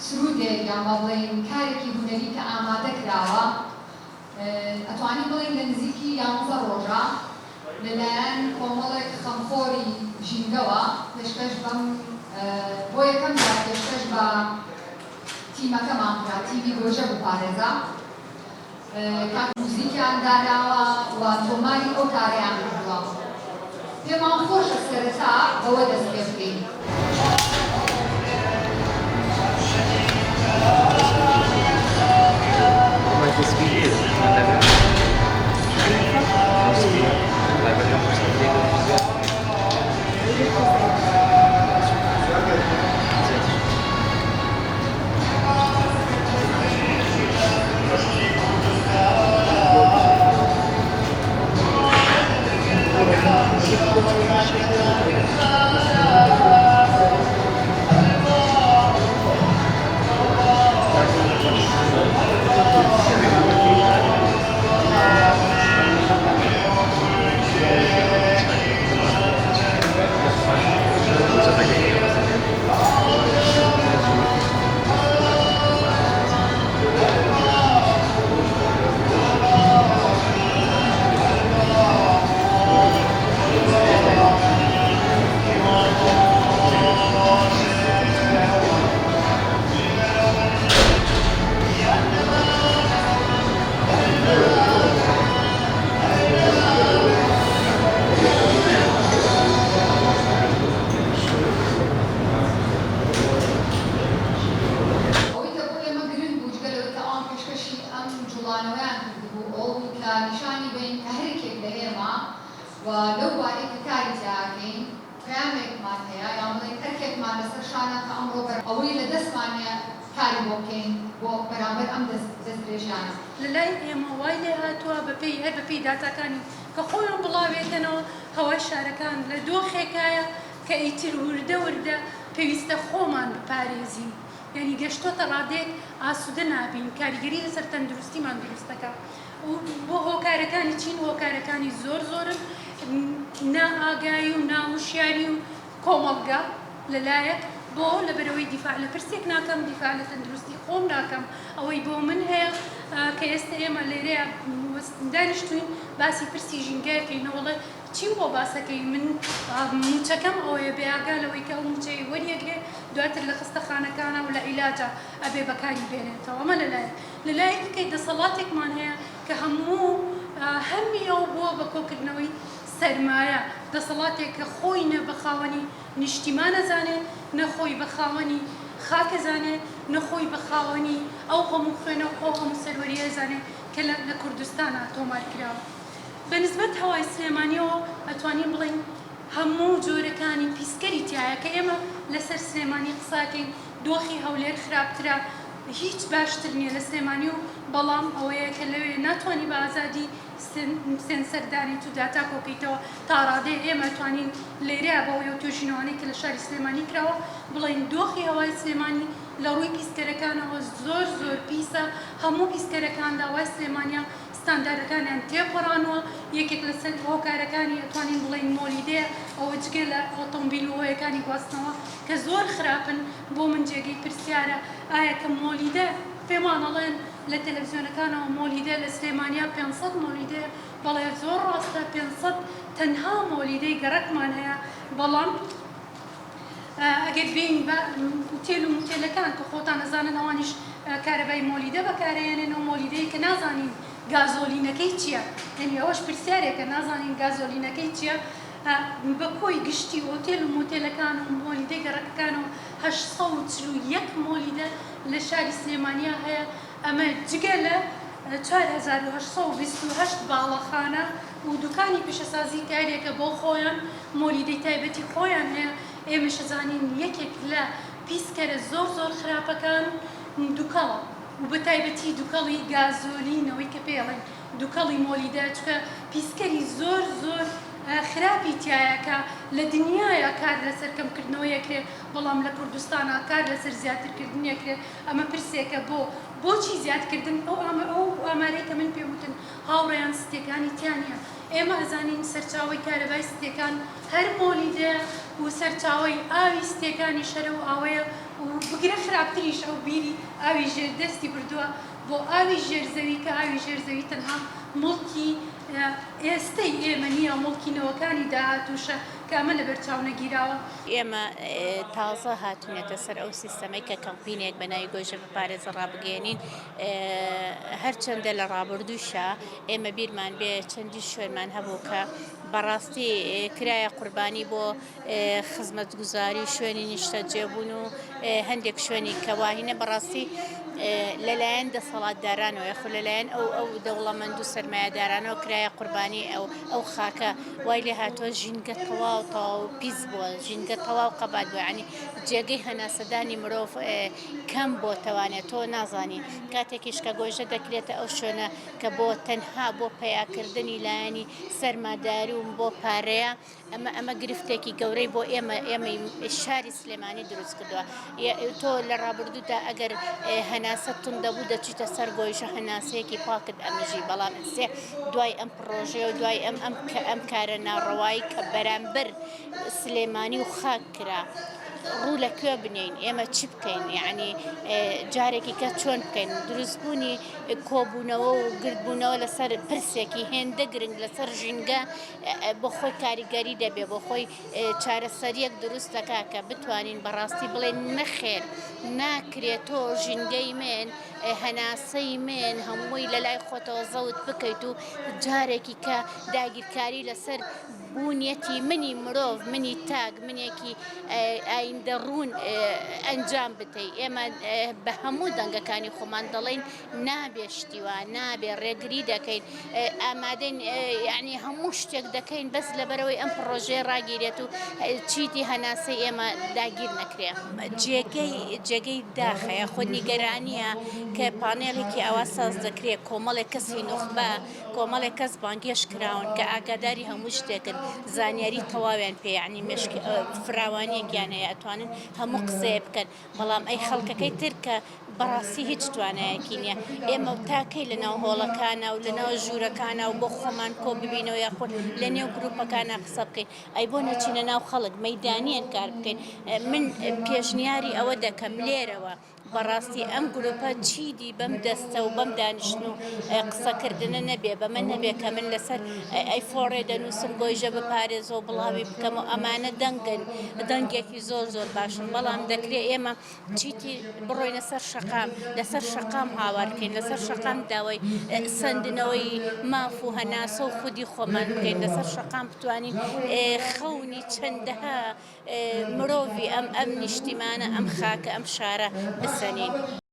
سرودێک یان با بڵێن کارێکی هونەری کە ئامادە کراوە ئەتوانین بڵێن لە نزیکی 11 ڕۆژە لەلایەن کۆمەڵێک خەمخۆری ژینگەوە پێشکەش بەم بۆ یەکەم جار پێشکەش بە تیمەکەمان کرا تیمی گۆژە بپارێزە کات موزیکیان داناوە و تۆماری ئەو کارەیان کردووە پێمان خۆشە سەرەتا بەوە دەست پێ بکەین. ولو بعدك كاري تاعين فهمك معناها يعني تركت مع نسرشانا كأمره أوي لدس معناها كاري بوكين وبرامج أم دس رجعنا. للاي ما وايد هاتوا ببي داتا كاني كخويهم بالله بيتنا هوا الشاركان لدو خكاية كأيتر وردة بيست خومان بباريزين يعني قشتو تراديك عسودنا بين كاريجري لسر تندرستي ما درستك وهو كاركاني تشين وهو كاركاني زور نا آگاهی و نا هوشیاری و کۆمەڵگە لەلایەک بۆ لەبەرەوەی دیفاع لە پرسێک ناکەم دیفاع لە تەندروستی خۆم ناکەم ئەوەی بۆ من هەیە کە ئێستا ئێمە لێرەیە دانیشتوین باسی پرسی ژینگەیەکەینەوەڵێ چیم بۆ باسەکەی من موچەکەم ئەوەیە بێئاگا لەوەی کە ئەو موچەی وەریەگرێ دواتر لە خستەخانەکانە و لە عیلاجە ئەبێ بەکاری بێنێتەوە ئەمە لەلایەکی کەی دەسەڵاتێکمان هەیە کە هەموو هەمی ئەو بووە بە کۆکردنەوەی سەرمایە دەسەڵاتێک کە خۆی نە بەخاوەنی نیشتیمان نەزانێ نەخۆی بەخاوەنی خاکەزانێ نەخۆی بەخاوەنی ئەو هەموو خوێنە و ئەو هەموو سەروەریە زانێ کە لە کوردستانە تۆمار کراوە. بەنسبەت هەوای سلێمانیەوە ئەتوانین بڵێن هەموو جۆرەکانی پیسکەری تایە کە ئێمە لەسەر سلێمانی قساکەین دۆخی هەولێر خراپترە هیچ باشتر نییە لە سلێمانی و بەڵام ئەوەیە کە لەوێ ناتوانانی بە ئازادی سێنسەردانی و داتا کۆکەیتەوە تا ڕادێ ئێمە توانین لێرەیە بەوەی و توێژینەوەی کە لە شاری سلێمانی کراوە بڵێن دۆخی هەوای سلێمانی لە ڕووی پیسکەرەکانەوە زۆر پیسە هەموو پیسکەرەکان داوای سلێمانیا ستانداردەکانیان تێپەڕانەوە یەکێک لە سەر هۆکارەکانی ئەتوانین بڵێن مۆلیدەیە ئەوە جگە لە ئۆتۆمبیل و هۆیەکانی گواستنەوە کە زۆر خراپن بۆ من جێگەی پرسیارە ئایا کە مۆلیدە پێمان ئەڵێن لە تەلەڤیزیۆنەکانەوە مۆلیدە لە سلێمانیا 500 مۆلیدەیە بەڵێ زۆر ڕاستە 500 تەنها مۆلیدەی گەڕەکمان هەیە بەڵام ئەگەر بین بە ئوتێل و موتێلەکان کە خۆتان نەزانن ئەوانیش کارەبای مۆلیدە بەکارهێنن و مۆلیدەی کە نازانین گازۆلینەکەی چییە یعنی ئەوەش پرسیارێکە نازانین گازۆلینەکەی چییە بە کۆی گشتی ئۆتێل و مۆتێلەکان و مۆلیدەی گەڕەکەکانەوە 841 مۆلیدە لە شاری سلێمانیا هەیە ئەمە جگە لە 4828 باڵەخانە و دوکانی پیشەسازی کارێکە بۆ خۆیان مۆلیدەی تایبەتی خۆیان هەیە ئێمەش زانین یەکێک لە پیسکەرە زۆر خراپەکان دووکەڵە و بە تایبەتی دووکەڵی گازۆلینەوەی کە پێڵێن دووکەڵی مۆلیدە چکە پیسکەری زۆر خراپی تایەکە لە دنیاە کار لەسەر کەمکردنەوەیەکرێ بەڵام لە کوردستانە کار لەسەر زیاترکردنیەکرێ ئەمە پرسێکە بۆچی زیادکردن ئەو ئامارەی کە من پێوتن هاوڕێیان ستێکانی تیانە ئێمە ئەزانین سەرچاوی کارەبای ستێکان هەر مۆلیدە و سەرچاوی ئاوی ستێکانی شەرە و ئاوەیە و بگرە خراپتریش ئەو بیری ئاوی ژێر دەستی بردووە بۆ ئاوی ژێرزەوی کە ئاوی ژێرزەوی تەنها مڵکی ئێستەی ئێمە نییە مڵکی نەوەکانی داهاتووشە کە ئەمە لەبەر چاو نەگیراوە. ئێمە تازە هاتوونێتە سەر ئەو سیستەمەی کە کەمپینێک بەناوی گۆژە بەپارێزە ڕابگەێنین هەرچەندە لە ڕابردووشە ئێمە بیرمان بێ چەندی شوێنمان هەبوو کە بەڕاستی کرایە قوربانی بۆ خزمەتگوزاری شوێنی نیشتە جێبوون و هەندێک شوێنی کەواهینە بەڕاستی لەلایەن دەسەڵاتدارانەوە یاخود لەلایەن ئەو دەوڵەمەند و سەرمایه‌دارانەوە کرایە قوربانی ئەو خاکە وای لێ هاتووە ژینگە تەواو پیس بووە ژینگە تەواو قەبات بووە ینی جێگەی هەناسەدانی مرۆڤ کەم بۆ تەوانێت تۆ نازانی کاتێکیش کە گۆژە دەکرێتە ئەو شوێنە کە بۆ تەنها بۆ پەیاکردنی لایەنی سەرماداری و بۆ پارەیە ئەمە گرفتێکی گەورەی بۆ ئێمەی شاری سلێمانی دروست کردووە تۆ لە ڕابردوودا ئەگەر هەناسە توندەبوو دەچیتە سەر گۆژە هەناسەیەکی پاکت ئەمەژی بەڵام دوای ئەم پرۆژێ و دوای ئەم کارە ناڕەوایی کە بەرامبەر سلێمانی و خاک کرا ڕوو لەکوێ بنین ئێمە چی بکەین یعنی جارێکی کە چۆن بکەین دروستبوونی کۆبوونەوە و گردبوونەوە لەسەر پرسێکی هێندە گرنگ لەسەر ژینگە بۆ خۆی کاریگەری دەبێ بۆ خۆی چارەسەریەک دروست دەکا کە بتوانین بەڕاستی بڵێن نەخێر ناکرێتۆ ژینگەی من هەناسەی من هەمووی لە لای خۆتەوە زەوت بکەیت و جارێکی کە داگیرکاری لەسەر بوونیەتی منی مرۆڤ منی تاگ منێکی ئایندە ڕوون ئەنجام بدەیت ئێمە بە هەموو دەنگەکانی خۆمان دەڵێن نابێ شتیوە نابێ ڕێگری دەکەین ئامادەین یعنی هەموو شتێک دەکەین بەس لەبەرەوەی ئەم پرۆژێ ڕاگیرێت و چیتی هەناسەی ئێمە داگیر نەکرێ جێگەی داخەیە خۆ نیگەرانیە کە پانێڵێکی ئەوە ساز دەکرێت کۆمەڵێک کەسی نوخبە کۆمەڵێک کەس بانگێش کراون کە ئاگاداری هەموو شتێکن زانیاری تەواویان پێ یعنی فراوانیەکیان هەیە ئەتوانن هەموو قسەیە بکەن بەڵام ئەی خەڵکەکەی تر کە بەڕاستی هیچ توانایەکی نییە ئێمە تاکەی لەناو هۆڵەکانە و لەناو ژوورەکانە و بۆ خۆمان کۆ ببینەوە یاخۆ لە نێو گروپەکانە قسە بکەین ئەی بۆ نەچینە ناو خەڵک مەیدانیان کار بکەین من پێشنیاری ئەوە دەکەم لێرەوە بەڕاستی ئەم گروپە چیدی بەم دەستە و بەم دانیشتن و قسەکردنە نەبێ بەمە نەبێ کە من لەسەر ئەیفۆڕێ دەنووسم گۆیژە بپارێزەوە بڵاوی بکەم و ئەمانە دەنگێکی زۆر باشن بەڵام دەکرێت ئێمە چیتی بڕۆینە سەر شەقام لەسەر شەقام هاوارکەین لەسەر شەقام داوای سندنەوەی ماف و هەناسە و خودی خۆمان بکەین لەسەر شەقام بتوانین خەونی چەندەها مرۆڤی ئەم نیشتیمانە ئەم خاکە ئەم شارە بسەنین.